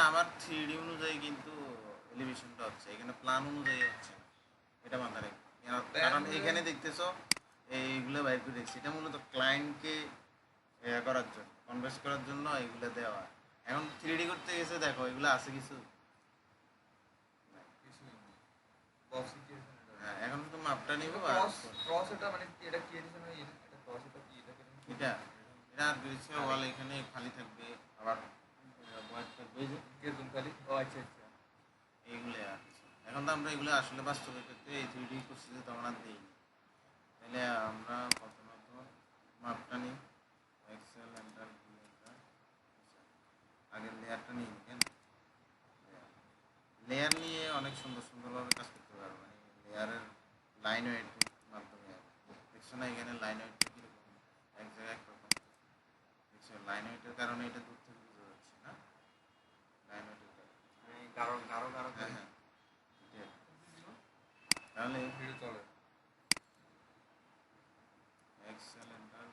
আমার 3D অনুযায়ী কিন্তু এলিভেশনটা হচ্ছে, এখানে প্ল্যান অনুযায়ী হচ্ছে না। এটা মাথায় রাখবে। কারণ এখানে দেখতেছো এইগুলো বাইর করে দিচ্ছি, এটা মূলত ক্লায়েন্টকে করার জন্য, কনভার্স করার জন্য এগুলো দেওয়া। এখন 3D করতে গেছে, দেখো এগুলো আছে কিছু। হ্যাঁ, এখন তো মাপটা নিব আর ক্রস এটা মানে এটা কি এডিশন হয়, এটা ক্রস এটা কি এটা এটা আর কিছু ওয়াল এখানে খালি থাকবে, আবার হোয়াইট থাকবে, এই যে কিরকম খালি। ও আচ্ছা আচ্ছা, এইগুলো আর কিছু। এখন তো আমরা এগুলো আসলে বাস্তবের ক্ষেত্রে এই 3D করছি যে তখন আর দিই। তাহলে আমরা প্রথমত মাপটা নিই, এক্সেল এন্টার আগের লেয়ারটা নিই। লেয়ার নিয়ে অনেক সুন্দর সুন্দরভাবে কাজ করতে পারবো, মানে লেয়ারের লাইন ওয়েটের মাধ্যমে। দেখছো না এখানে লাইন ওয়েটটা কীরকম, এক জায়গায় একরকম। দেখছো লাইন ওয়েটের কারণে এটা দূর থেকে বোঝা যাচ্ছে না, লাইন ওয়েটের কারণে গাঢ় গাঢ় গাঢ়। হ্যাঁ হ্যাঁ, তাহলে ভিডিও চলে। এক্সেল এন্টার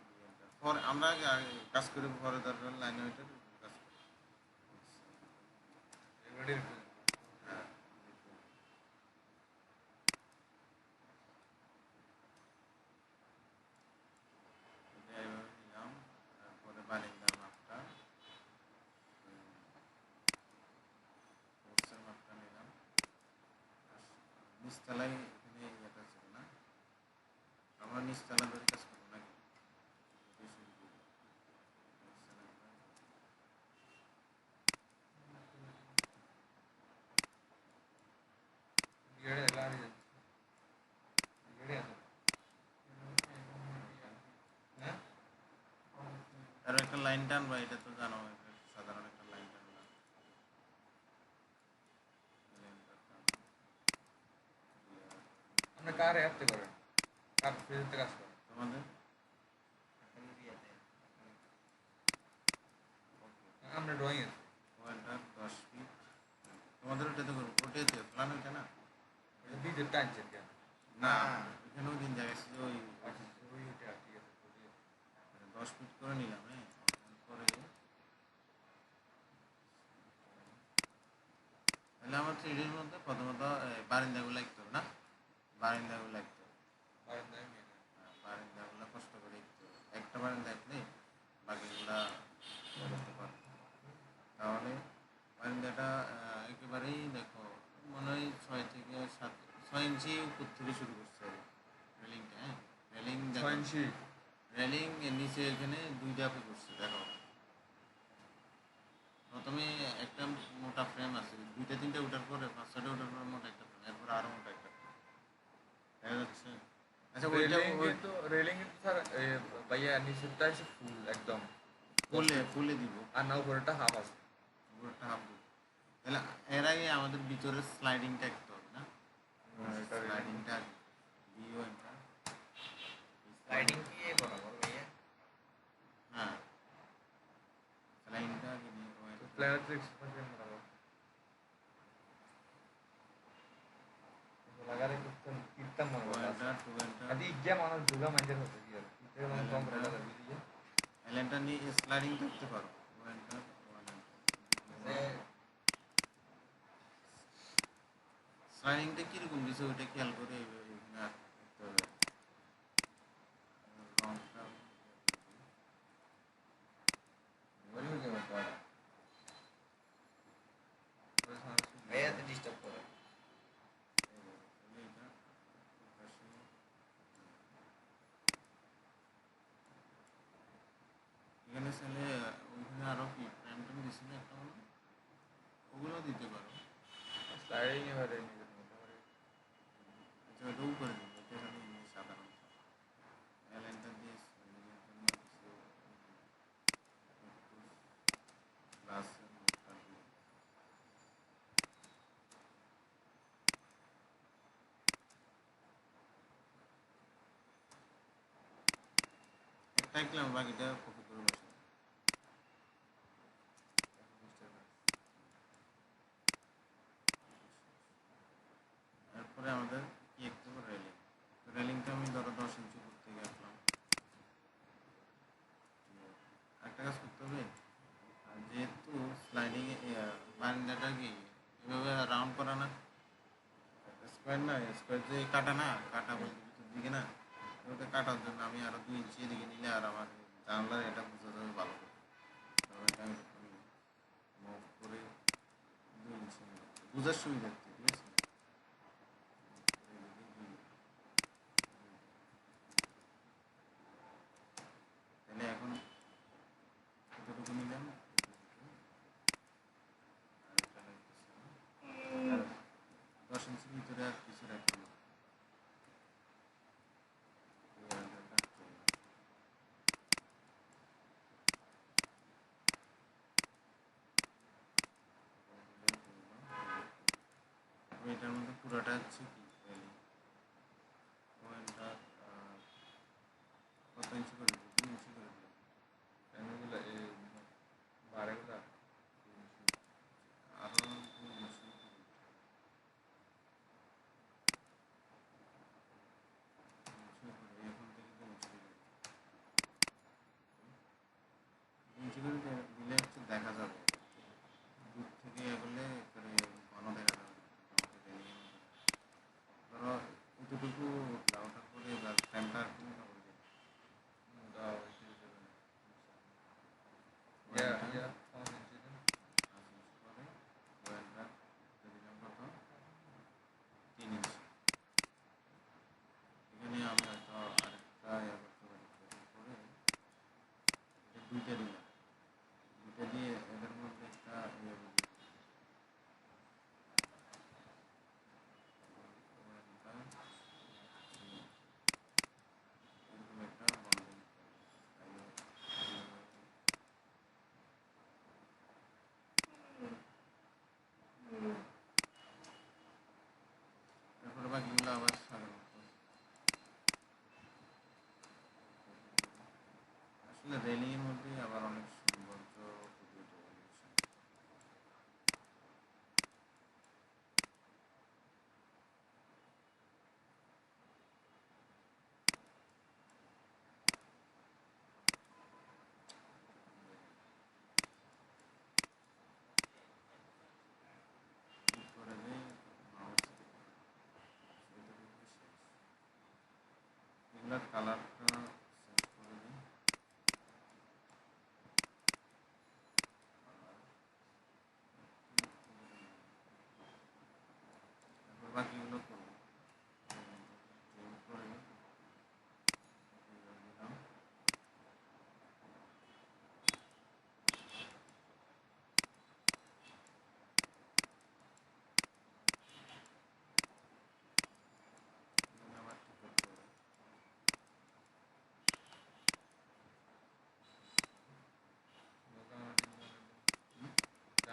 পরে আমরা আগে কাজ করি, পরে দরকার লাইন ওয়েটের কাজ করি। হ্যাঁ, এটা এইভাবে নিলাম, তারপরে বারিন্দার মাপটা, কোর্সের মাপটা নিলাম। নিচতলায় এখানে ইয়েটা ছিল না, আমরা নিচতলা ধরে কাজ করবো নাকি? আর একটা লাইন টানবা, এটা তো জানো, সাধারণ একটা লাইন টানবা। আমরা কার অ্যাপতে করেন, কার ফেসতে কাজ করেন তোমাদের আমরা ড্রয়িং এর ওয়ালটা 10 ফিট, তোমাদের ওটাতে করবো, ওটাতে প্ল্যান ওইটা না। বিদ্যুৎ টানছেন কেন? না, এখানেও দিন জায়গা ছিল ওই আচ্ছা ওইটা ঠিক আছে। 10 ফিট করে নিলাম। হ্যাঁ, পরে তাহলে আমার 3Dর মধ্যে প্রথমত বারিন্দাগুলো লিখতে হবে না, বারিন্দাগুলো লিখতে হবে। বারিন্দাগুলো কষ্ট করে লিখতে হবে, একটা বারিন্দা লিখলে বাকিগুলা করতে পারবে। তাহলে বারিন্দাটা একেবারেই দেখো মনে হয় 6 থেকে 7 6 ইঞ্চি উপর থেকে শুরু করছে রেলিংটা। হ্যাঁ, রেলিং 6 ইঞ্চি। রেলিং এর নিচে এখানে 2 ধাপে করছে দেখো। প্রথমে একটা মোটা ফ্রেম আছে, 2টা 3টা ওঠার পরে 5-6টা ওঠার পরে মোটা একটা ফ্রেম, এরপর আরো মোটা একটা ফ্রেম দেখা যাচ্ছে। আচ্ছা ওইটা রেলিং কিন্তু স্যার ভাইয়া নিচেরটা এসে ফুল একদম ফুলে দিব, আর না উপরেরটা হাফ আছে। উপরটা হাফ দিব। তাহলে এর আগে আমাদের ভিতরের স্লাইডিংটা একটু হবে না, স্লাইডিংটা ভিউ এটা স্লাইডিং কি এ বরাবর ভাইয়া? হ্যাঁ, স্লাইডিংটা আগে নিয়ে প্ল্যানার তো এক্সপেরিয়েন্স বরাবর লাগারে কিত্তা মনে হয় আদি ইজ্ঞা মানুষ দুগা মাইন্ডের হতে কি আর কিত্তা মানুষ কম করে লাগা দিয়ে এলেনটা নিয়ে স্লাইডিং করতে পারো। স্লাইডিংটা কিরকম দিছে ওইটা খেয়াল করে করতে হবে। রংটা ভাইয়াতে ডিস্টার্ব করে। এখানে ছেলে ওইখানে আরো কি প্রাইম টাইম দিছি না একটা মনে, ওগুলো দিতে পারো। স্লাইডিং এবারে নিজের মতো করে আচ্ছা ওইটাও করে দিবো, এটা খালি সাধারণ এলাইনটা দিয়ে প্লাস একটা লিখলাম, বাকিটা কপি করে বসে। এরপরে আমাদের কি একটু রেলিং, রেলিংটা আমি ধরো 10 ইঞ্চি উপর থেকে আঁকলাম। একটা কাজ করতে হবে, আর যেহেতু স্লাইডিং বারান্দাটা কি এভাবে রাউন্ড করা না, স্কোয়ার না, স্কোয়ার যে কাটা না, কাটা বলতে ভিতর দিকে না, ওটা কাটার জন্য আমি আরো 2 ইঞ্চি এদিকে নিলে আর আমার জানলার এটা বোঝা যাবে ভালো করে। তবে এটা আমি মুভ করে 2 ইঞ্চি বোঝার সুবিধার্থে, ঠিক আছে। তাহলে এখন কতটুকু নিলাম, আর এটা লাগতেছে না। আর 10 ইঞ্চির ভিতরে আর কিছু রাখলাম না। এই আলাদাটা চলে। আমি এটার মধ্যে পুরোটা হচ্ছে কি পয়েন্টটা কত ইঞ্চি করে দিই, 2 ইঞ্চি করে দিলাম। এগুলো এই বারেগুলা আরো 2 ইঞ্চি এখন থেকে 2 ইঞ্চি করে দিলে হচ্ছে দেখা যাবে, দূর থেকে এগোলে করে ঘন দেখা যাবে। ধরো এতটুকু লাউটার করে এবার ফ্রেমটা আর কি মোটা করে দিই। ইয়া পয়েন্টটা ইয়া 5 ইঞ্চি করে পয়েন্টটা দিলাম কত, 3 ইঞ্চি। এখানে আমি হয়তো আরেকটা ইয়ে করতে পারি, করে এটা দুইটা দিলাম, দুইটা দিয়ে এদের মধ্যে একটা ইয়ে বুঝি এরকম একটা বন্ডিং। তারপরে বাকিগুলো আবার সাজানো। আসলে রেলিং এর মধ্যে আবার অনেক সৌন্দর্য ফুটে ওঠে elevation। ক্লিক করে দেই মাউস, এগুলার কালারটা সেট করে দিই। তারপর বাকিগুলো করবো, চেঞ্জ করে দিলাম। এখানে আবার ঠিক করতে হবে।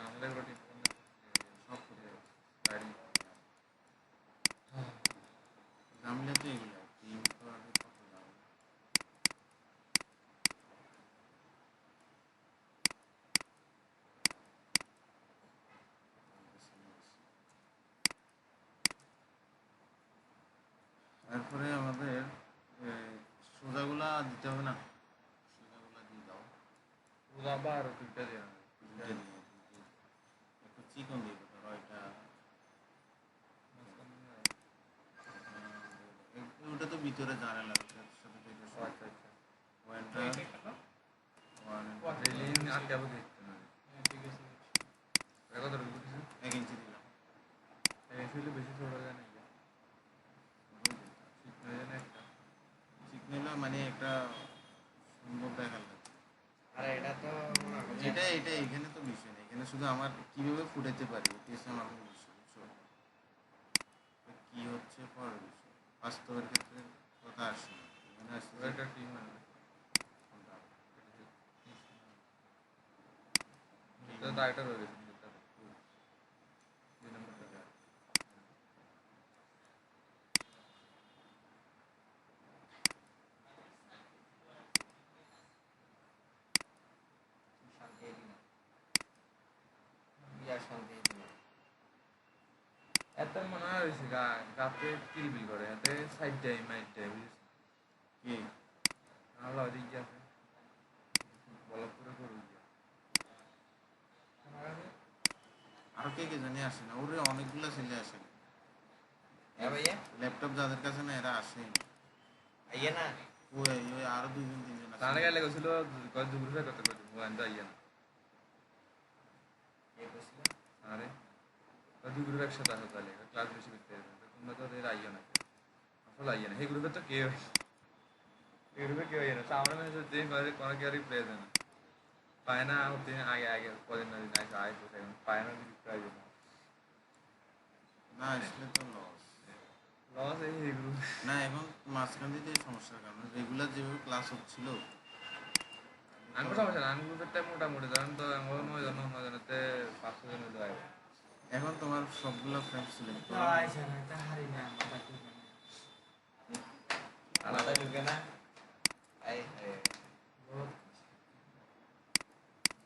আমাদের রুটিন সব করতে হবে। গাড়ি জানলে তো এগুলো ক্লিন করার কত লাগে। তারপরে আমাদের সোজাগুলা দিতে হবে না, সোজাগুলা দিয়ে দাও। ওরা আবার দুইটা দেওয়া দুইটা দিয়ে একটু চিকন দিয়ে ধরো এটা, ওটা তো ভিতরে জানালা, ওটার সাথে তো এটা আচ্ছা আচ্ছা পয়েন্টটা রেলিং আটকে আবার দেখতে না কত রুপি দিছে 1 ইঞ্চি দিলাম। এসে বেশি ছোট যায় না ঠিক না জানে একটা চিকনিলা মানে একটা সুন্দর দেখার লাগে। আরে এটা তো এটা এটা এখানে তো বিষয় নেই, এখানে শুধু আমার কিভাবে ফুটাতে পারি এটি হচ্ছে আমার মূল বিষয়, বুঝছো? তো কি হচ্ছে পরের বিষয়, বাস্তবের ক্ষেত্রে কথা আসছে না, এখানে আসছে যে একটা টিম মানে কোনটা? এটা দায়টা রয়ে গেছে দুই নম্বর টাকা শান্তি দিন বিয়ার শান্তি দিন এত মনে হয়েছে গাতে কিলবিল করে এতে সাইড দেয় মাইট দেয় বুঝেছি কি আল্লাহ দিক আছে বলা পুরো করুন আরো কে কে জানি আসে না, ওরে অনেকগুলো ছেলে আসে না। হ্যাঁ ভাইয়া ল্যাপটপ যাদের কাছে না এরা আসে আইয়া না ওই ওই আরো দুইজন তিনজন আসে। তাহলে গেলে গেছিল কয় দুপুরে করতে করতে মোবাইল তো আইয়া না কে বসছিল আরে কয় দুই গ্রুপ একসাথে আসো তাহলে ক্লাস বেশি করতে হবে তোমরা তো এর আইয়া না আসলে আইয়া না এই গ্রুপে তো কেউ এই গ্রুপে কেউ আইয়া না সামনে মানে যে মানে কোনো কেউ রিপ্লাই দেয় না পায় না হতে আগে আগে কদিন না দিন আগে আয় কোথায় পায় না রিপ্লাই দেয় না আসলে তো লস। লস এই গ্রুপ না এখন মাঝখান দিয়ে সমস্যার কারণে রেগুলার যেভাবে ক্লাস হচ্ছিল আঙ্গুর সমস্যা না আঙ্গুরের টাইম মোটামুটি ধরেন তো আঙ্গুর 9 জনেতে 500 জন হইলে হয় এখন তোমার সবগুলো ফ্রেন্ড সিলেক্ট করো, আইসা না তা হারি না মাথা ঠিক না আর মাথা ঢুকে না আই বহুত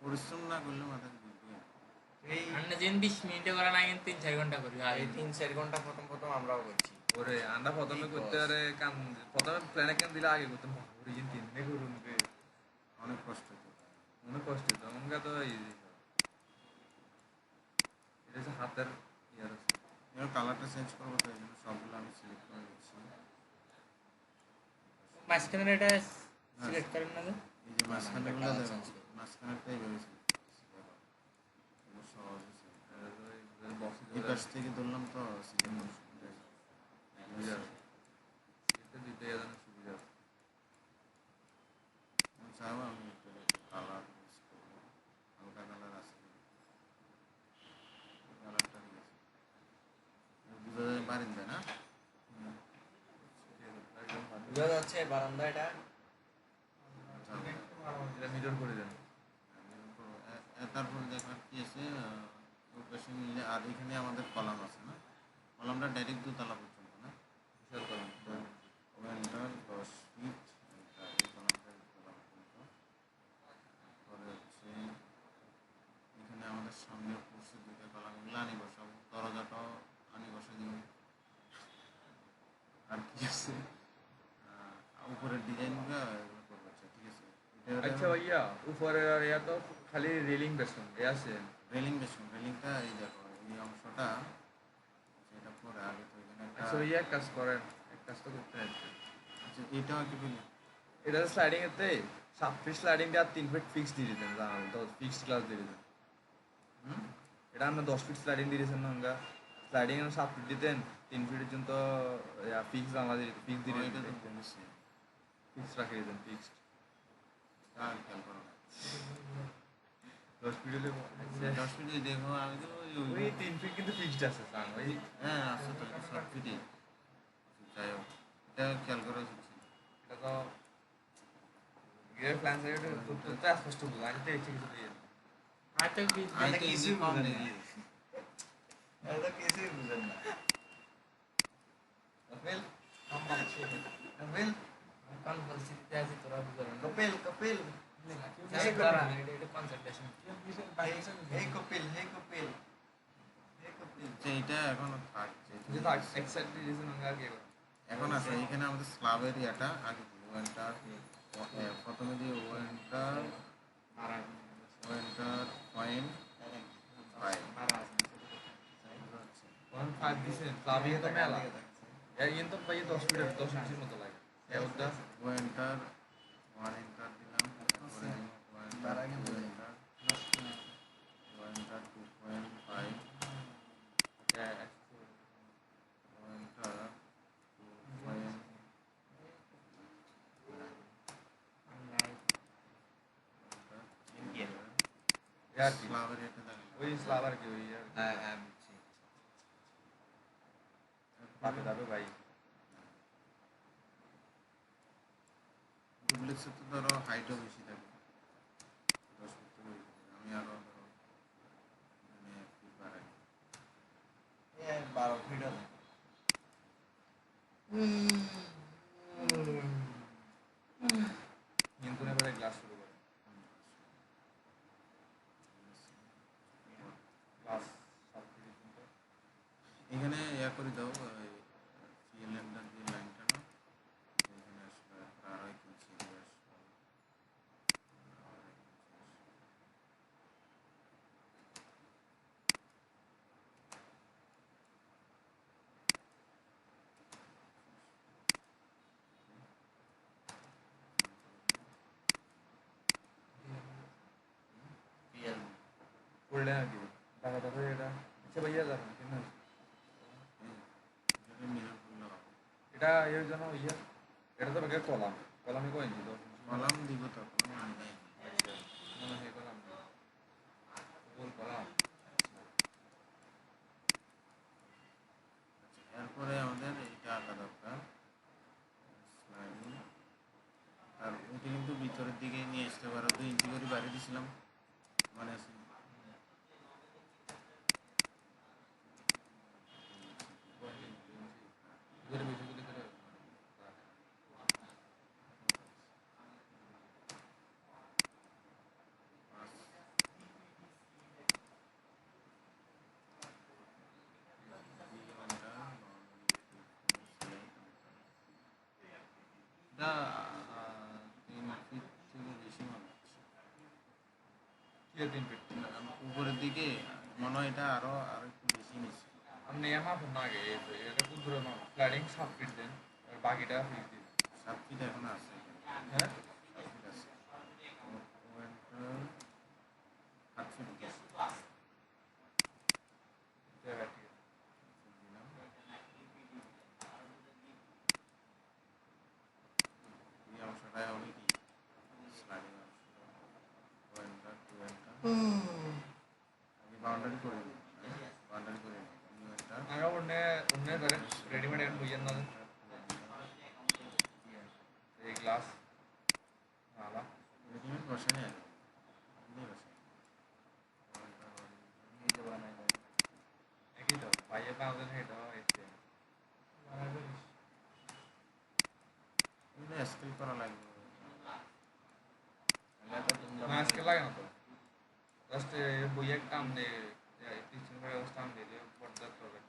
পরিশ্রম না করলে মাথা ঘুরবে না। এই আমরা যেন 20 মিনিটে করা না কিন্তু 3-4 ঘন্টা করি আর এই 3-4 ঘন্টা প্রথম আমরাও করছি ওরে আমরা প্রথমে করতে আরে কাম প্রথমে প্ল্যানে কেন দিলে আগে করতে ওরিজিন 3 দিনে করুন কে অনেক কষ্ট তো। মনে কষ্ট তো মনটা তো ইজি এটা হচ্ছে হাতের ইয়ার আছে এবার কালারটা চেঞ্জ করবো তো এই জন্য সবগুলো আমি সিলেক্ট করে দিচ্ছি। মাঝখানে এটা সিলেক্ট করেন না যে এই যে মাঝখানেগুলো colour দেখো, change করবো। মাঝখানেরটা এইভাবে select করছি, দেখো। এগুলো সহজে select করা। বক্স এই পাশ থেকে ধরলাম তো সিলেক্ট করছি। সুবিধা এটা দিতে গেলে সুবিধা আমি চাইবো আমি কালার ইউজ করবো, হালকা কালার আছে কালারটা বুঝা যায় বারিন্দা না। বুঝা যাচ্ছে বারান্দা এটা এটা মিরর করে দেন তারপরে দেখো আর কি আছে, ওই পাশে মিলে আর এখানে আমাদের কলাম আছে না, কলামটা ডাইরেক্ট দোতলা পর্যন্ত না, বিশাল কলম ওয়েন্টার 10 ফিট এই কলামটা দোতলা পর্যন্ত। তারপরে হচ্ছে এখানে আমাদের সামনে পড়ছে দুইটা কলাম, এগুলো আনি বসাবো, দরজাটাও আনি বসে দিব। আর কি আছে উপরের ডিজাইনগুলো এগুলো করবো, আচ্ছা ঠিক আছে। আচ্ছা ভাইয়া উপরের আর ইয়া তো খালি রেলিং বেসন এ আছে রেলিং বেশন, রেলিংটা এই দেখো এই অংশটা সেটা পরে আগে তো এখানে একটা আচ্ছা ভাইয়া এক কাজ করেন এক কাজ তো করতে হচ্ছে আচ্ছা এটাও কি বলি এটা স্লাইডিং এতে 7 ফিট স্লাইডিং দিয়ে আর 3 ফিট ফিক্স দিয়ে দিতেন জানাল তো ফিক্সড ক্লাস দিয়ে দিতেন এটা আমরা 10 ফিট স্লাইডিং দিয়ে দিয়েছেন না আমরা স্লাইডিং এর 7 ফিট দিতেন 3 ফিটের জন্য তো ফিক্স জানলা দিয়ে ফিক্স দিয়ে এটা তো দিতেন বলেছি ফিক্স রাখিয়ে দিতেন ফিক্সড আর খেয়াল করো না 10 ফিট হলে 10 ফিট দেখো আমি তো ওই 3 ফিট কিন্তু ফিক্সড আছে জান ওই হ্যাঁ আছে তো 7 ফিটই যাই হোক এটা খেয়াল করা উচিত ছিল। এটা তো গিয়ার প্ল্যান সাইড তো তো স্পষ্ট বুঝা আমি তো এই কিছু দিয়ে আর তো আমি তো কিছুই ইজি কম বুঝেন না। দেখি এটা কিছুই বুঝেন না কপিল কপিল কোন পরিস্থিতিতে আছে তোরা বুঝবে না কপিল কপিল এই করা এটা কনসালটেশন এই কপিল হে কপিল হে কপিল আচ্ছা এটা এখনো থাকছে যে থাক এক্স্যাক্টলি রিজন আমরা আগে এখন আছে এখানে আমাদের স্ল্যাবের ইয়াটা আগে ওয়েন্টার প্রথমে দিয়ে ওয়েন্টার পয়েন্ট 1.5 দিছেন ক্লাবে তো মেলা এর ইন তো ভাই 10 ফিটের 10 ইঞ্চির মতো লাগে এটা ওয়েন্টার 1 এন্টার দিলাম, তারপরে ওয়েন্টার ওয়েন্টার 2.5 ওয়েন্টার 2.5 ইয়ার কি স্ল্যাবের এটা দেখেন ওই স্লাব আর কি ওই হ্যাঁ হ্যাঁ বুঝছি পাবে যাবে ভাই ডুপ্লেক্সের তো ধরো হাইটও বেশি থাকে 10 ফিট থেকে বেশি থাকে। আমি আরো ধরো মানে কি বাড়াই 12 ফিট আছে কিন্তু এবারে গ্লাস শুরু করে গ্লাস সব কিছু এখানে ইয়া করে দাও সিএলএমটা দিয়ে লাইনটা না এখানে আসলে আরো একটু ছিঁড়ে আসবে এটা নাকি টাকা টাকা এটা আচ্ছা ভাইয়া যাবেন কিন্তু এটা মিরর খুললে হবে। এটা এর জন্য ইয়ে এটা তো বেকার কলাম কলামে কই নি তো কলাম দিব তো কলাম আনি নাই। মনে হয় কলাম বল কলাম এরপরে আমাদের এটা আঁকা দরকার স্লাইডিং। আর ওইটা কিন্তু ভিতরের দিকে নিয়ে আসতে পারো, 2 ইঞ্চি করে বাইরে দিয়েছিলাম মানে আছে। ধরে বেশি করে ধরে এটা 3 ফিট থেকে বেশি মনে হচ্ছে। কি 3 ফিট উপরের দিকে মনে হয় এটা আরো একটু বেশি নিচ্ছে। আপনি আমার ফোন আগে এটা খুব দূরে না স্লাইডিং 7 ফিট দেন আর বাকিটা ফিট দিন 7 ফিট এখন আছে, হ্যাঁ 7 ফিট আছে। ওয়েনটা 8 ফিট গেছে জায়গা ঠিক দিলাম। এই অংশটাই হবে কি স্লাইডিং অংশ। ওয়েনটা টুয়েলটা আগে বাউন্ডারি করে দিই, বাউন্ডারি করে নিই ওয়েনটা আগে উন্নে ধরে রেডিমেড এন্ড বুঝেন না এই গ্লাস নালা রেডিমেড বসে নেই আগে এমনি বসে এই যে বানাই দেয় একই তো ভাইয়ে পাউডার হেটা হইছে এগুলো স্কেল করা লাগবে। মাস্ক লাগে না তো জাস্ট বইয়ে কাম দে টিচিং এর কাম দে পর্দা করবে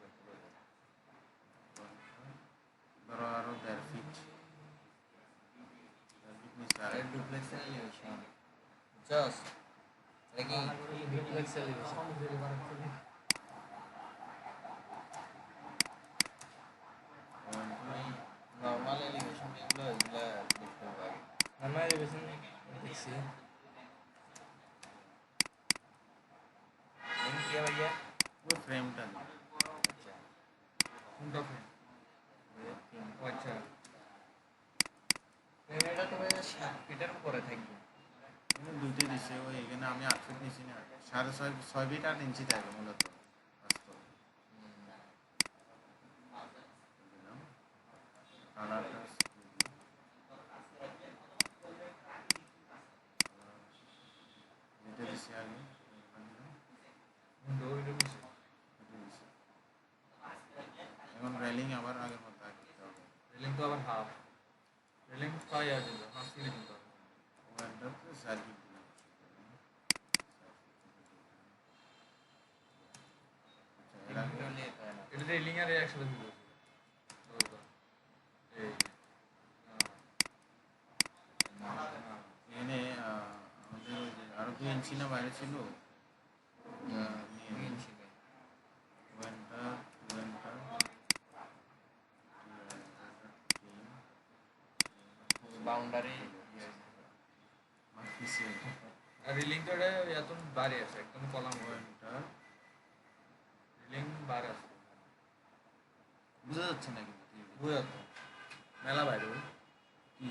ধরো আরো 1.5 ফিট, 1.5 ফিট নিচে আর এটা ডুপ্লেক্স এলিভেশন জাস্ট এটা কি ডুপ্লেক্স এলিভেশন নরমাল এলিভেশন এগুলো দেখতে হবে আগে। নরমাল এলিভেশন দেখছি লিঙ্ক কি ভাইয়া ওই ফ্রেমটা দিই। আচ্ছা কোনটা ফ্রেম আচ্ছা এটা তো ভাই 7 ফিটের উপরে থাকবে। এখানে দুইটা দিছে, ওই এখানে আমি 8 ফিট নিছি না, 6.5 ফিট 8 ইঞ্চি থাকে মূলত বাস্তব। দিলাম কালারটা যেটা দিছি আগে উইন্ডো উইন্ডো কিছু এটা দিছি। এখন রেলিং আবার আগের মতো আঁকতে হবে। রেলিং তো আবার হাফ রেলিং পাই আছে তো হাফ সিলিং তো ওয়ানটাতে 4 ফিট দিলাম। আচ্ছা, এর আগে লিঙ্ক নিয়ে হয় না। এটা রেলিং আর একসাথে দিব এই এখানে আমাদের ওই যে আরো 2 ইঞ্চি না বাইরে ছিল নিয়ে নিই। ইঞ্চি ভাই ওয়ানটা টুয়েলটা বাউন্ডারি মাফিসে আর রেলিং তো এটা এত বাড়ি আছে একদম কলাম ওয়ানটা রেলিং বার আছে বুঝা যাচ্ছে না কিন্তু বুঝা তো মেলা বাইরে ওই কি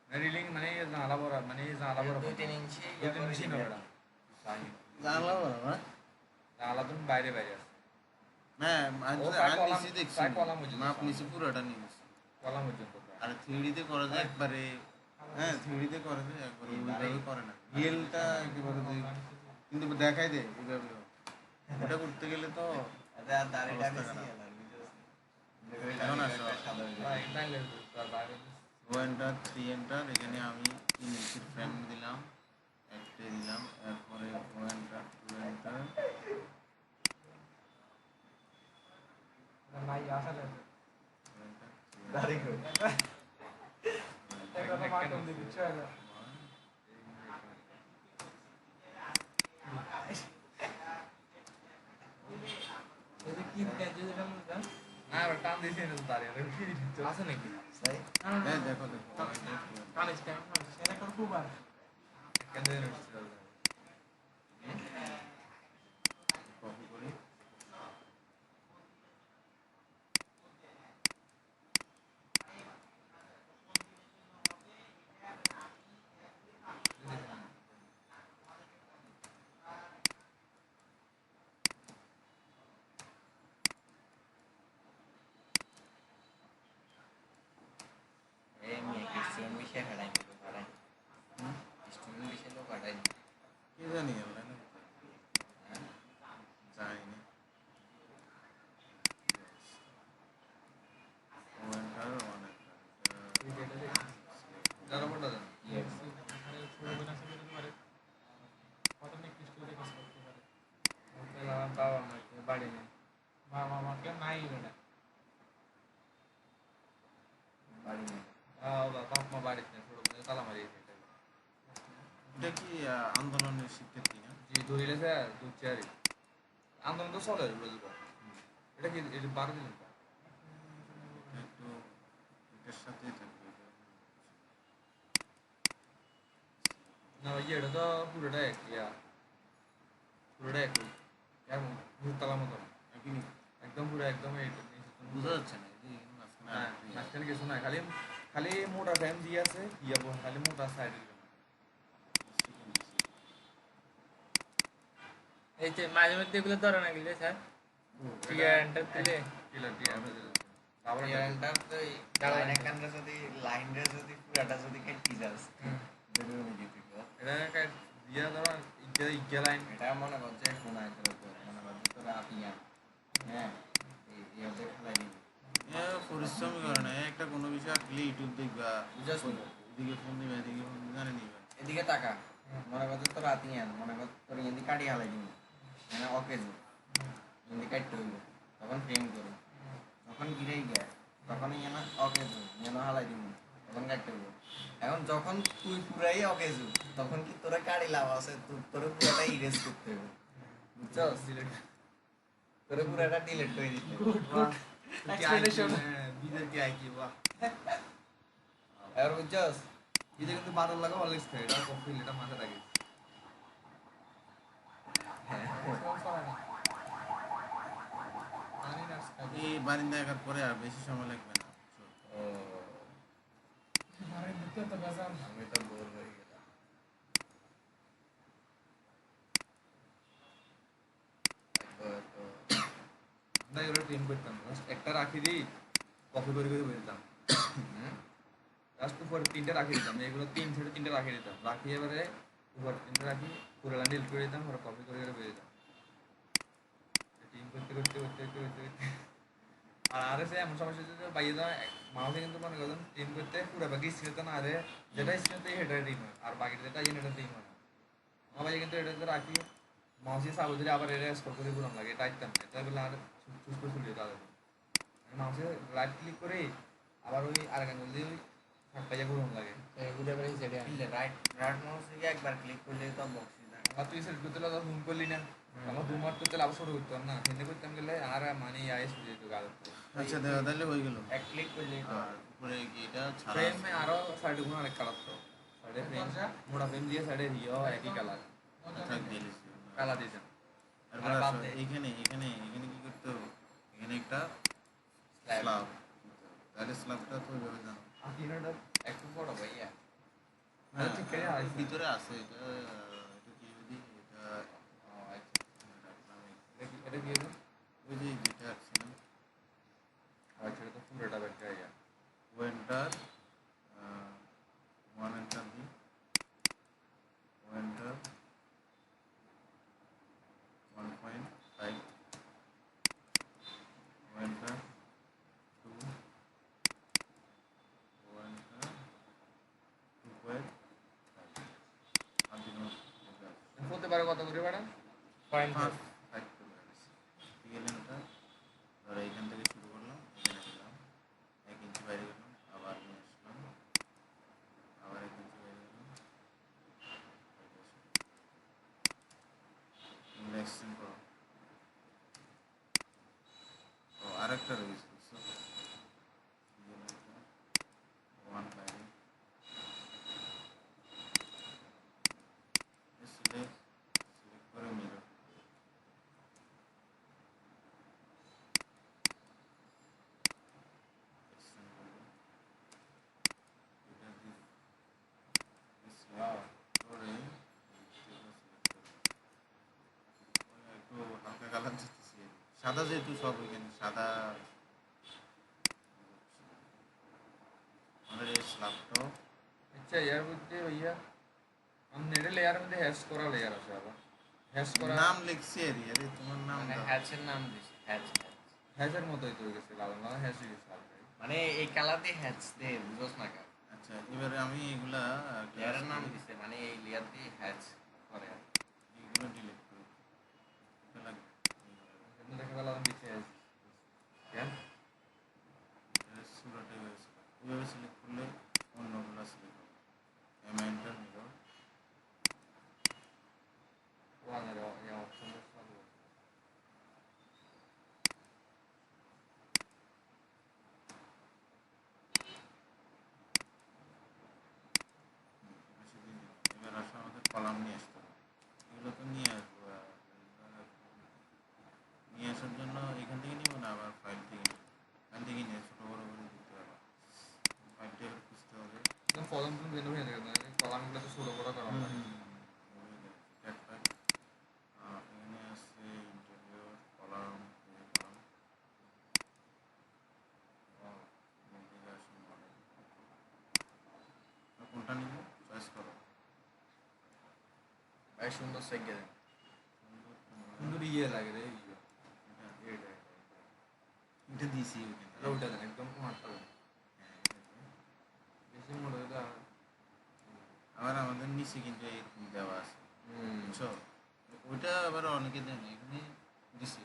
রিলিং মানে জানালা বড় মানে জানালা বড় 2-3 ইঞ্চি দুই তিন ইঞ্চি না বেড়া জানলা বড় না জানালা তো বাইরে বাইরে আছে না আমি ও তো প্রায় আর কলাম- নিচে দেখছি প্রায় কলাম হয়েছে মাপ তো। নিচে পুরোটা নিয়ে নিছি। কলাম পর্যন্ত প্রায়। আর 3D তে করা যায় একবারে, হ্যাঁ 3D তে করা যায় একবারে, ওইভাবে করে না রিয়েলটা একেবারে কিন্তু দেখাই দে এইভাবে ওটা করতে গেলে তো এটা দাড়িটা অবস্থা বেশি খারাপ। এলার এখন আসো। প্রায় তাইলে তার বাইরে ওয়ানটা 3 এন্টার, এখানে আমি 3 ইঞ্চির ফ্রেম দিলাম, একটা দিলাম, এরপরে ওয়ানটা 2 এন্টার, নাই আসলে দাড়ি কই এটা তো মার্কম দিবি চলে এটা কি কাজ যেটা মনে না আর টান দিছি না তারে আছে নাকি তাই দেখো কানেজ কেন সেটা কোন খুব আর কেন না বাবা আমাকে নাই বেটা বাড়ি নেই বাপ মা বাড়িতে নেই, ছোট বোনের তালা মারিয়েছে এটাই। এটা কি আন্দোলনের শিক্ষার্থী না? যে ধরিলেছে দূর চেয়ারে আন্দোলন তো চলে রোজ এটা কি এটা 12 দিন এটা একটু এটার সাথেই থাকবে এটা। না ভাই এটা তো পুরোটা এক পুরোটা এক এমন ভূতলা মতো একই নি? একদম পুরো একদম এইটা বোঝা যাচ্ছে না এই যে মাঝখানে হ্যাঁ আর কি মাঝখানে কিছু না খালি খালি মোটা ফ্যান দিয়ে আছে ইয়া খালি মোটা সাইড এই যে মাঝে মধ্যে এগুলো ধরে না গেলে স্যার টিয়ারটা তুলে কিলার দিয়ে আমরা আবার ইয়ারটার তো দাঁড়াও। লাইন একানটা যদি লাইনটা যদি পুরাটা যদি কেটে যাস বেরোবে দিতে তো এটা দিয়া ধরো ইজ্ঞা লাইন এটা মনে করছে শোনায় তোর তো মনে করছে তোরা আপিয়া হ্যাঁ এই ইয়াতে খেলাই দিবি পরিশ্রমই করে না একটা কোনো বিষয় আসলে ইউটিউব দেখবা বুঝাস নি? এদিকে ফোন দিবে এদিকে ফোন জানে নিবে এদিকে তাকা মনে করছে তোর আতিয়ান মনে কর তোর ইন্দি কাটি হালাই দিবি মানে অকেজো ইন্দি কাটতে হইব তখন ফ্রেম করো তখন গিরেই গে তখন ইয়ে না অকেজো যেন হালাই দিব তখন কাটতে হইব এখন যখন তুই পুরাই অকেজো তখন কি তোরা কাটি লাভ আছে তোর পুরাটা ইরেজ করতে হবে বুঝছস তোর পুরাটা ডিলিট করে দিতে হবে Explanation. বিদের কি আই কি বাহ আর বুঝছস এটা কিন্তু বাদল লাগা অলওয়েজ খায় এটা কফি এটা মাথা রাখি জানি না এই বারিন্দা একার পরে আর বেশি সময় লাগবে না ও আরে দিতে তো বেজান আমি তো বোর হয়ে গেলাম না এগুলো ট্রেন করতাম জাস্ট একটা রাখি দিই কফি করে করে বেরোতাম জাস্ট উপর 3টা রাখি দিতাম এগুলো 3 রাখি দিতাম রাখি এবারে উপর 3টা রাখি পুরো ডিল করে দিতাম আর কফি করে করে বেরোতাম টিম করতে করতে করতে করতে করতে করতে আর আরে সে এমন সমস্যা হচ্ছে যে বাইরে দেওয়া মাউসে কিন্তু মনে করেন টিম করতে পুরো বাকি স্ক্রিনে না আরে যেটা স্ক্রিনে হেডার টিম হয় আর বাকি যেটা এটা টিম হয় আমার ভাই কিন্তু এটাতে রাখি মাউসে সাবো দিলে আবার এটা স্কোর করে গুলাম লাগে এটা আইতাম এটা বলে আর চুজ করে চলে যেতে হবে মাউসে রাইট ক্লিক করে আবার ওই আরেক আঙুল দিয়ে ওই সাতটা জায়গা গুলাম লাগে এগুলো বেরিয়ে যেতে ইলে রাইট রাইট মাউস দিয়ে একবার ক্লিক করলে তো বক্সই থাকে আর তুই সেট করতে তো ফোন করলি না আমার দু মার করতে আবার শুরু করতাম না সেটা করতাম গেলে আর মানে আইস হয়ে যেত গাল আচ্ছা দেখা তাহলে হয়ে গেল এক ক্লিক করলেই তো আর উপরে কি এটা ছাড়া ফ্রেম আছে? আরো সাইডে গুলো অনেক কালার তো সাইডে ফ্রেম মোটা ফ্রেম দিয়ে সাইডে হিও একই কালার থাক দিয়ে দিছি। কালার দিয়েছেন তারপরে আর বাদ আসো, দে। এখানে কি করতে হবে এখানে একটা Slab. স্ল্যাব তাহলে স্ল্যাবটা তো ওইভাবে জানো আর তিনটা একটু বড় ভাইয়া হ্যাঁ ঠিক আছে, আছে। ভিতরে আছে এটা এটা কি যদি এটা ও আচ্ছা রাখলাম এটা কি এটা ওই যে যেটা আছে না আচ্ছা এটা তো পুরোটা ব্যাটারি আইয়া ওয়েন্টার ওয়ান এন্টার দি ওয়েন্টার 1.5 ওয়েন্টার 2 ওয়েন্টার 2.5 আর দিন হতে পারে কত করে ম্যাডাম পয়েন্ট 5 করে রাখছি ঠিক আছে এটা ধরো এখান থেকে শুরু করলাম এখানে গেলাম 1 ইঞ্চি বাইরে গেলাম আবার নিয়ে আসলাম আবার 1 ইঞ্চি বাইরে গেলাম এক্সটেন্ড করো ও আরেকটা রয়েছে বুঝছো ওয়ান বাইরে সিলেক্ট করে মিরর এক্সটেন্ড করবো এটা দিয়ে করে একটু হালকা কালার দিতেছি সাদা যেহেতু সব ওইখানে সাদা আমাদের এই স্ল্যাবটাও আচ্ছা ইয়ার মধ্যে ভাইয়া আমি নেটে লেয়ারের মধ্যে হ্যাশ করা লেয়ার আছে আবার হ্যাশ করা নাম লিখছি আরে তোমার নাম মানে দাও। হ্যাচের নাম দিছি হ্যাচ হ্যাশের মতোই তো হয়ে গেছে লাল লাল হ্যাশ হয়ে গেছে আর মানে এই কালার দিয়ে হ্যাচ দে বুঝোস না কা আচ্ছা এবারে আমি এগুলা লেয়ারের নাম দিছে মানে এই লেয়ার দিয়ে হ্যাচ করে আর কি। এগুলো ডিলিট করব এটা লাগবে কিন্তু দেখে ফেলাম পিছিয়ে আছে কেন সুরাটে হয়েছিল ওইভাবে সিলেক্ট করলে অন্যগুলো সিলেক্ট হবে অ্যামাইন্টার নিল ওয়ানের অপশন চালু এবার আসলে আমাদের কলাম নিয়ে আসতে হবে এগুলো তো নিয়ে আসবো নিয়ে আসার জন্য এখান থেকে নিব না আবার ফাইল থেকে নিব এখান থেকে নিয়ে ছোটো বড়ো করে দিতে হবে ফাইলটা এবার খুঁজতে হবে একদম ফলন তুমি বের হয়ে যাবে কলামগুলো তো ছোটো বড় করা হয় এখানে আছে ইন্টারভিউ কলাম কোনটা নিব চয়েস করো ভাই সুন্দর সাইকেল দেন সুন্দর ইয়ে লাগে রে ইয়ে এটা দিয়েছি ওখানে ওইটা দেন একদম কুমারটা দেন বেশি মোড় হইলে আবার আমাদের নিচে কিন্তু এরকম দেওয়া আছে বুঝছো ওইটা আবার অনেকে দেন এখানে দিছি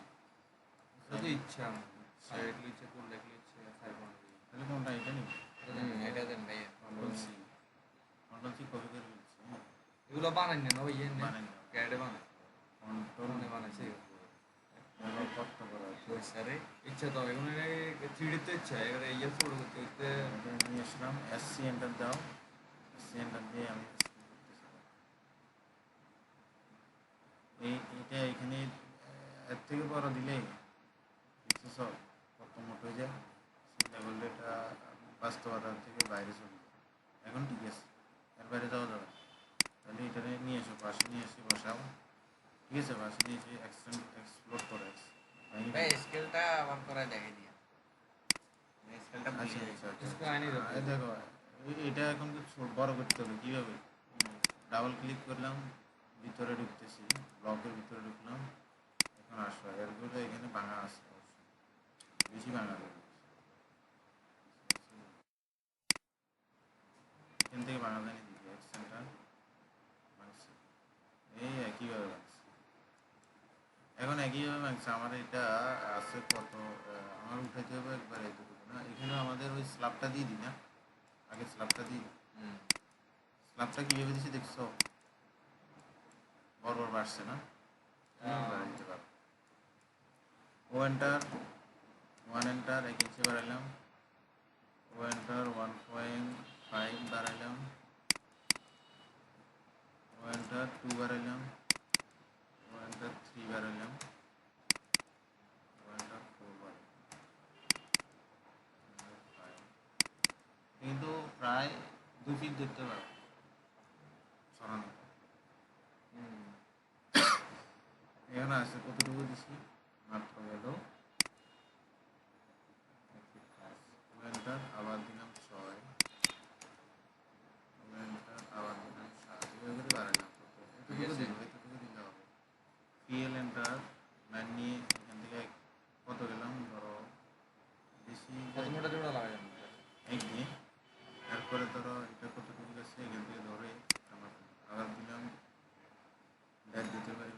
যদি ইচ্ছা সাইড ইচ্ছা কোন দেখলে ইচ্ছে সাইড বানাবি তাহলে কোনটা এটা নিব এটা দেন ভাইয়া কন্ট্রোল সি কপি করে ফেলছি এগুলো বানাই না ওই ইয়ে বানাই দাও ক্যাডে বানাই কন্ট্রোল মনে বানাইছে কত করা আছে স্যারে ইচ্ছা তো এখন থ্রিডি তো ইচ্ছা এবারে ইয়ে ছোট করতে করতে এটা নিয়ে আসলাম এসসি এন্টার দাও এসসি এন্টার দিয়ে আমি এটা এখানে এর থেকে বড় দিলেই কিছু সব কত মোট হয়ে যায় চিন্তা করলে এটা বাস্তবতার থেকে বাইরে চলে যায় এখন ঠিক আছে এর বাইরে যাওয়া যাবে না। তাহলে এটা নিয়ে এসো পাশে নিয়ে এসে বসাও ঠিক আছে পাশে নিয়ে এসে এক্সপ্লোর করে ভাই স্কেলটা আমার করা দেখে দিয়া স্কেলটা আচ্ছা বুঝে আচ্ছা আচ্ছা। इसको आने दो দেখো এটা এখন বড় করতে হবে কীভাবে ডাবল ক্লিক করলাম ভিতরে ঢুকতেছি ব্লকের ভিতরে ঢুকলাম এখন আসো এরগুলো এখানে ভাঙা আছে অবশ্যই বেশি ভাঙা যাবে এখান থেকে ভাঙা জানি দিকে অ্যাকশনটা ভাঙছে এই একইভাবে ভাঙছে এখন একইভাবে ভাঙছে আমার এটা আছে কত আমার উঠাইতে হবে একবার এতটুকু না এখানে আমাদের ওই স্ল্যাবটা দিয়ে দিই না আগে স্ল্যাবটা দিই স্ল্যাবটা কীভাবে দিচ্ছি দেখছো বড় বড় বাড়ছে না বাড়াই দিতে পারো ও এন্টার 1 এন্টার 1 ইঞ্চি বাড়াইলাম ও এন্টার 1.5 বাড়াইলাম ও এন্টার 2 বাড়াইলাম ও এন্টার 3 বাড়াইলাম ও এন্টার 4 বাড়াইলাম কিন্তু প্রায় 2 ফিট দেখতে পারো সরানো এখানে আছে কতটুকু দিছি মাত্র গেল এন্টার আবার দিলাম 6 এন্টার আবার দিলাম 7 এভাবে বাড়ালাম এতটুকু দিলে হবে পিএল এন্টার ম্যান নিয়ে এখান থেকে কত গেলাম ধরো বেশি কত মোটা জোড়া লাগা যাবে এক দিয়ে তারপরে ধরো এটা কতটুকু গেছে এখান থেকে ধরে আবার দিলাম ব্যাগ দিতে পারি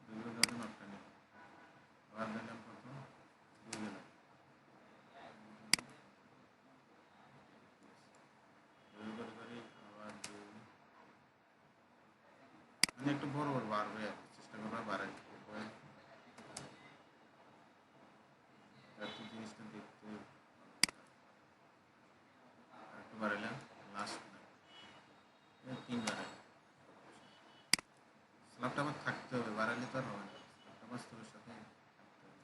দুইগুলো ধরে মাপটা নিই আবার দিলাম কত 2 গেলাম দুই করে করি আবার 2 মানে একটু বড় বড় বাড়বে আর কি, চেষ্টা করবো বাড়াই একটু জিনিসটা দেখতে একটু বাড়াইলাম লাস্ট 3 বাড়াই স্ল্যাবটা আবার থাকতে হবে বাড়াইলে তো আর হবে না স্ল্যাবটা বাস্তবের সাথে থাকতে হবে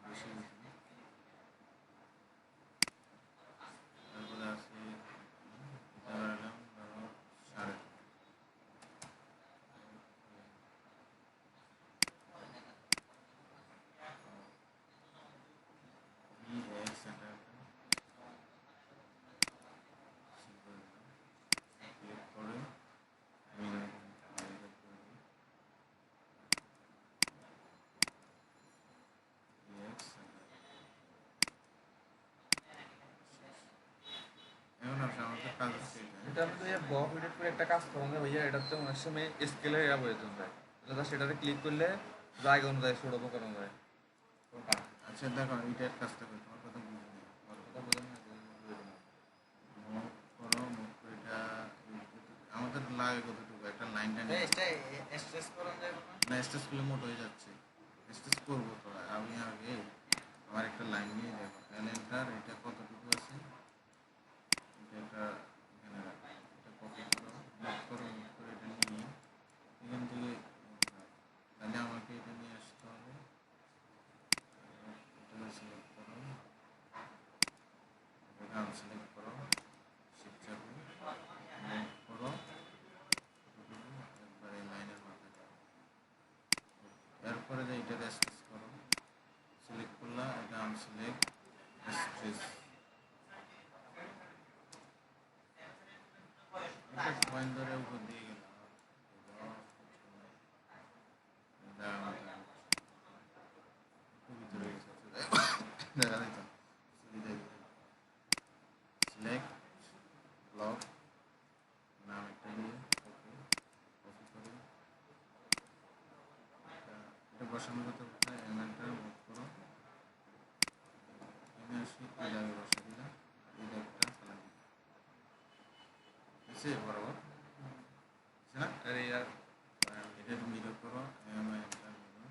বেশি বেশি তারপরে আছে এটা বাড়াইলাম ধরো 3.5 EX এটা ক্লিক করে আমি ভাইয়া এটাতে অনেক সময় স্কেলের এরা প্রয়োজন যায়, জাস্ট এটাতে ক্লিক করলে জায়গা অনুযায়ী ছোট বড় করা যায়। আচ্ছা দেখো এটার কাজটা করি, তোমার কথা বুঝে নিই। কথা বোঝেন না? মুভ করো, মুভ করে এটা আমাদের লাগে কতটুকু একটা লাইন টাইন স্ট্রেস করুন যাবে না। না, স্টেজ করলে মোট হয়ে যাচ্ছে। স্টেজ করবো তো আমি আগে আমার একটা লাইন নিয়ে দেখো এন্টার, এটা কতটুকু আছে, এটা একটা এখানে রাখো, এটা কপি করো, মুভ করো, মুভ করে এটা নিয়ে এখান থেকে তাহলে আমাকে এটা নিয়ে আসতে হবে। এটা সিলেক্ট করো, এটা আনসিলেক্ট করো, শিফট চাপো, মুভ করো, একবার এই লাইনের মাথায় যাও। এরপরে যে এটা স্ট্রেস করো, সিলেক্ট করলাম, এটা আনসিলেক্ট স্ট্রেস, পয়েন্ট ধরে উপর দিয়ে গেলাম। ভিতরে গেছে দেখা যাইতো সিলেক্ট ব্লক নাম একটা দিয়ে কপি করে এটা বসানোর কথা কোথায়, এমএনটার মুভ করো, এনে আসি এই জায়গায় বসে দিলাম, এই জায়গাটা ফেলা দিলাম, আছে বরাবর আছে না। আরে ইয়ার এটা একটু মিরর করো, এমএনটার মিরর,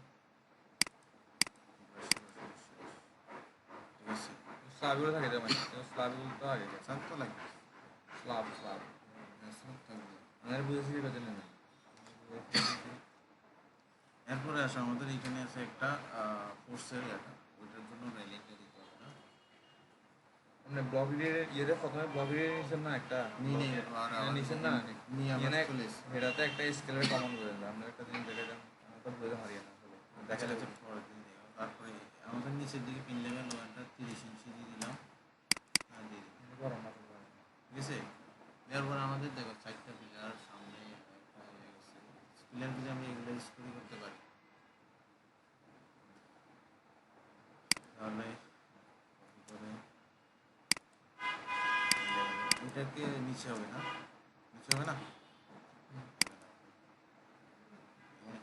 ঠিক আছে। স্লাবগুলো থাকে যেমন স্লাবগুলো তো আগে গেছে। চাপ তো লাগবে, স্লাব স্লাব চাপ থাকবে। আমাদের বুঝেছি এটা জন্য না। এরপরে আসে আমাদের এখানে আছে একটা ফোর্সের এটা, ওইটার জন্য রেলিংটা দিতে হবে না। মানে ব্লক ইয়েতে প্রথমে ব্লক নিয়েছেন না একটা নিয়ে নিয়ে আর আবার নিয়েছেন না নিয়ে ইয়ে আবার না, চলে এসেছি। এটাতে একটা স্কেলের কমন করে দেন। আমরা একটা জিনিস দেখে যান, আমরা তো বুঝে হারিয়ে না আসলে দেখা দেখালে যাচ্ছে। তো পরের দিন দেখো। তারপরে আমাদের নিচের দিকে পিন লেভেল ওয়ানটা 30 ইঞ্চি দিয়ে দিলাম, আর দিয়ে দিলাম, গরম না ঠিক আছে। দেওয়ার পর আমাদের দেখো চারটা পিলার সামনে একটা হয়ে গেছে, পিলার দিয়ে আমি এগুলো স্টোরি করতে পারি। তাহলে copy করে এটাকে নিচে হবে না, নিচে হবে না,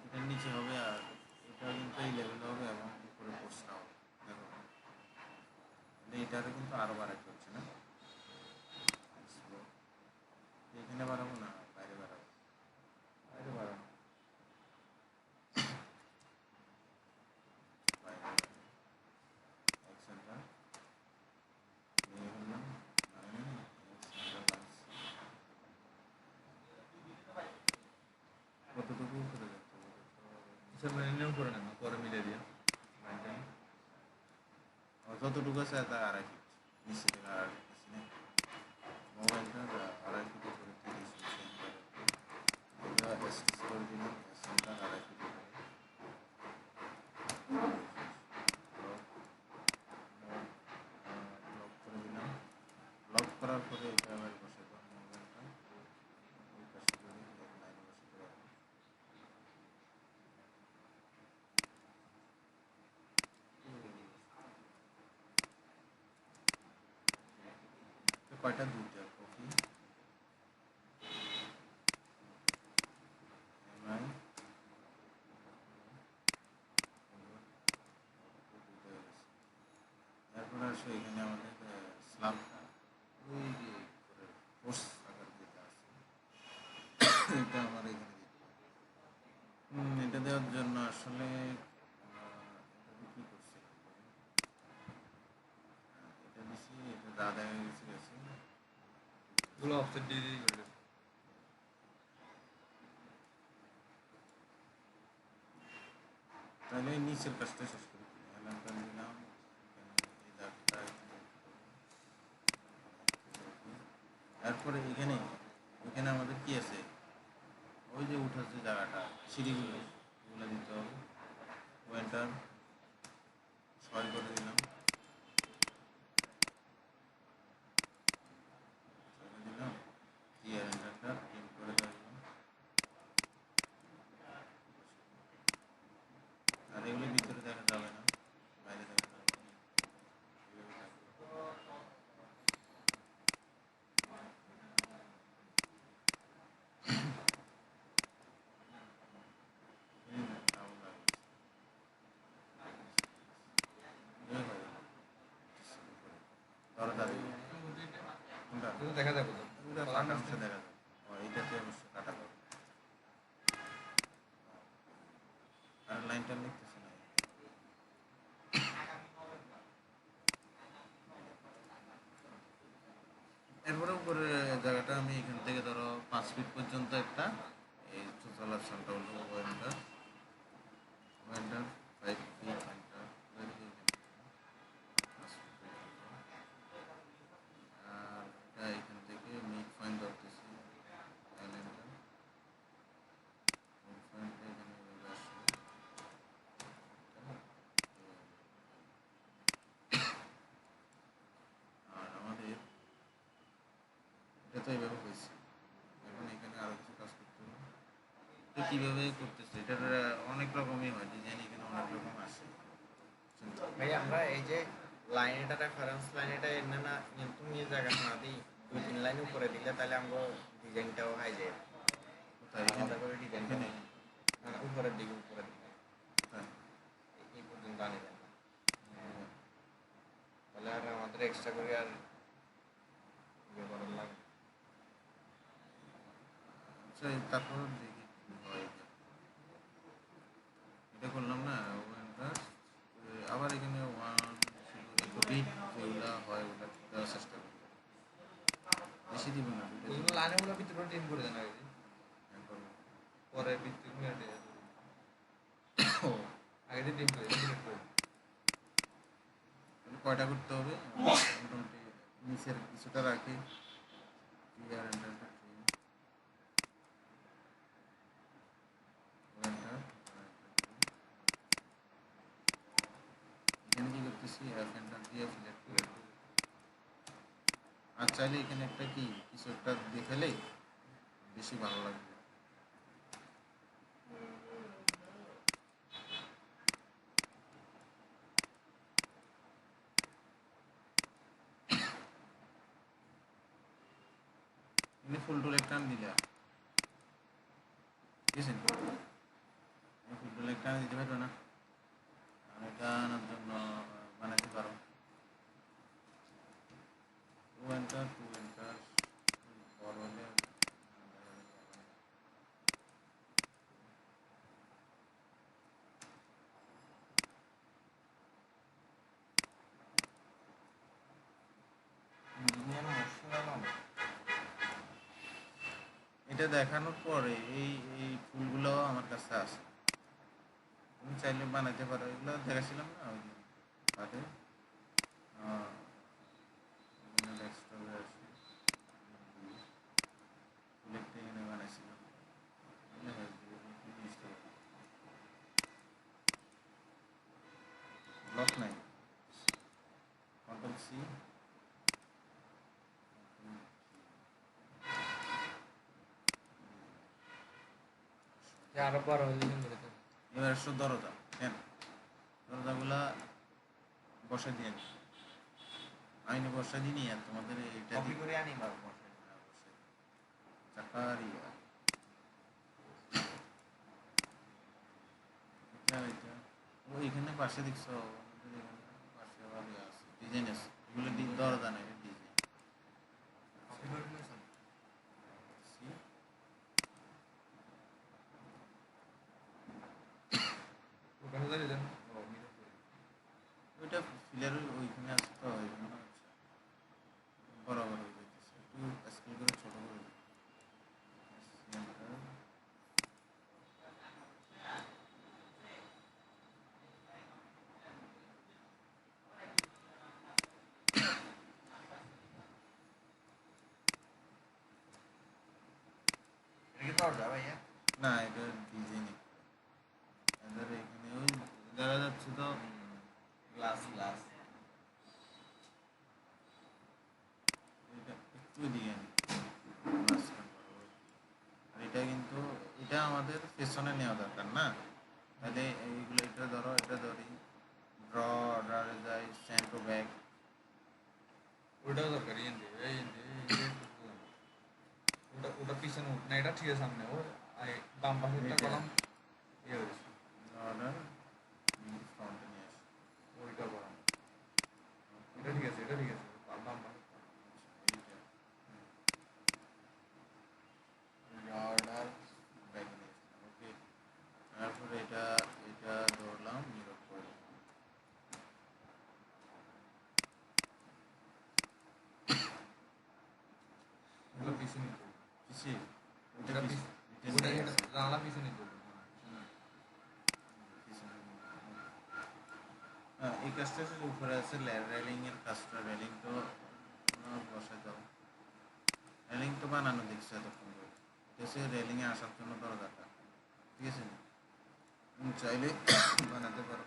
এটার নিচে হবে, আর এটা কিন্তু এই লেভেল হবে এবং উপরে পোস্টটা হবে। দেখো এটারে কিন্তু আরো বাড়াতে হচ্ছে না, এখানে বাড়াবো না বাইরে বাড়াবো, বাইরে বাড়ানো বাইরে এক সেন্টার নিয়ে ফেললাম, কতটুকু করে যাচ্ছে সে মেনে নিয়েও করে নেন, পরে মিলে দিয়ে যতটুকু আছে তা 2.5 ফিট নিচে থেকে 2.5 ফিট নিচে নেই, মোবাইলটা 2.5 ফিট করে 30 ইঞ্চি এটা স্টিচ করে দিলাম, সেন্টার 2.5 ফিট করে লক করে দিলাম। লক করার পরে এটা আবার বসে দেবো মোবাইলটা, ওই পাশে করে লাইনে বসে দেবো। কয়টা, দুইটা কপি এমআই তারপর আসো এখানে আমাদের স্ল্যাবটা ওই যে উপরে ফোর্স আকার যেটা আছে এটা আমার এখানে দিতে হবে। এটা দেওয়ার জন্য আসলে এটা কি করছি, এটা দিছি, এটা যা দেখা গেছে গেছে। এগুলো অফসেট দিয়ে দিয়ে করে দেন। তাহলে এই নিচের কাজটা শেষ করি, এলাকা দিলাম, এই দাগটা এখানে তারপরে এখানে এখানে আমাদের কি আছে, ওই যে উঠার যে জায়গাটা সিঁড়িগুলো এগুলো দিতে হবে, ওয়েন্টার 6 করে দিলাম, 6 করে দিলাম, টিয়ার এন্টারটা 3 করে দিলাম, আর এগুলো ভিতরে দেখা যাবে না, বাইরে দেখা যাবে না, এভাবে থাকবে। তো কীভাবে করতেছে এটার অনেক রকমই হয়, ডিজাইন এখানে অনেক রকম আসে। ভাই আমরা এই যে লাইন এটা রেফারেন্স লাইন এটা এনে না তুমি এই জায়গা না দিই 2-3 লাইন উপরে দিলে তাহলে আমরা ডিজাইনটাও হাই যায় কোথায় আলাদা করে ডিজাইন এখানে মানে উপরের দিকে কোথায়? এই পর্যন্ত আনি দেন তাহলে আর আমাদের এক্সট্রা করে আর ইয়ে করার লাগে। আচ্ছা তারপর দেখি কি হয় এটা। এটা করলাম না ওখানটা, আবার এখানে ওয়ান একটু বিট যেগুলো হয় ওটা দেওয়ার চেষ্টা করি, বেশি দিব না ওগুলো লাইনগুলো ভিতরে টিম করে দেন আগে পরে ভিতরে আগে দিয়ে টিম করে সিলেক্ট করে কয়টা করতে হবে মোটামুটি নিচের কিছুটা রাখি ক্লিয়ার এন্টারটা এখানে কি করতেছি এফ এন্টার দিয়ে সিলেক্ট করে, আর চাইলে এখানে একটা কি কিছু একটা দেখালে বেশি ভালো লাগবে। ফুল টুল একটা দিলে ঠিক আছে, ফুল টুল একটা দিতে পারবে না, আর এটা আনার জন্য বানাতে পারো টু এন্টার বড় হলে এটা দেখানোর পরে এই এই ফুলগুলো আমার কাছে আছে, তুমি চাইলে বানাতে পারো, এগুলো দেখাছিলাম না ওই দিন তাতে ডেস্কটপে আছে ফুলেরটা এখানে বানাইছিলাম ব্লক নাই, কন্ট্রোল সি আরো বড় হলে সুন্দর হতো। এবার আসো দরজা, কেন দরজাগুলা বসে দিয়ে নি আইনে বসে দিনই, আর তোমাদের এটা কপি করে আনি বা বসে চাকারিয়া এটা এটা ও এখানে পাশে দেখছো আমাদের এখানে পাশে আবার ইয়ে আছে ডিজাইন আছে, এগুলো দরজা না এটা ডিজাইন কপি করে নিয়েছেন ওখানে দাঁড়িয়ে দেন ওইটা ফিলার ওইখানে আছে তো ওইখানে হচ্ছে বরাবর হয়ে যাইতেছে, একটু স্কেল করে ছোট করে দিই। এটা কি দরজা ভাইয়া না এটা ডিজাইন এদের এখানে ওই দেখা যাচ্ছে তো গ্লাস এটা একটু দিয়ে নি আর এটা কিন্তু এটা আমাদের পেছনে নেওয়া দরকার না, তাহলে এইগুলো এটা ধরো এটা ধরি ড্র অর্ডারে যাই সেন্ড টু ব্যাক ওটাও দরকার ওটা ওটা পিছনে না এটা ঠিক আছে সামনে ও বাম পাশেরটা কলাম ইয়ে হয়েছে অর্ডার ফ্রন্টে নিয়ে আসি ওইটা কলাম এটা ঠিক আছে বাম পাশে এইটা অর্ডার ব্যাক নিয়ে আসলাম, ওকে তারপরে এটা এটা ধরলাম নিরোধ করে এগুলো পিছনে পিছিয়ে ওটা এটা পিছনে পিছিয়ে জানলা পিছনে করবো এই কাজটা হচ্ছে উপরে আছে রেলিং এর কাজটা, রেলিং তো বসে দাও, রেলিং তো বানানো দেখছে এতক্ষণ ধরে, দেখছে রেলিং এ আসার জন্য দরজাটা ঠিক আছে, তুমি চাইলে বানাতে পারো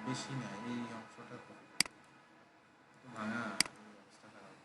বেশি না এই অংশটা তো ভাঙা এই অবস্থা খারাপ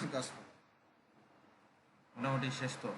কাজ মোটামুটি শেষ তো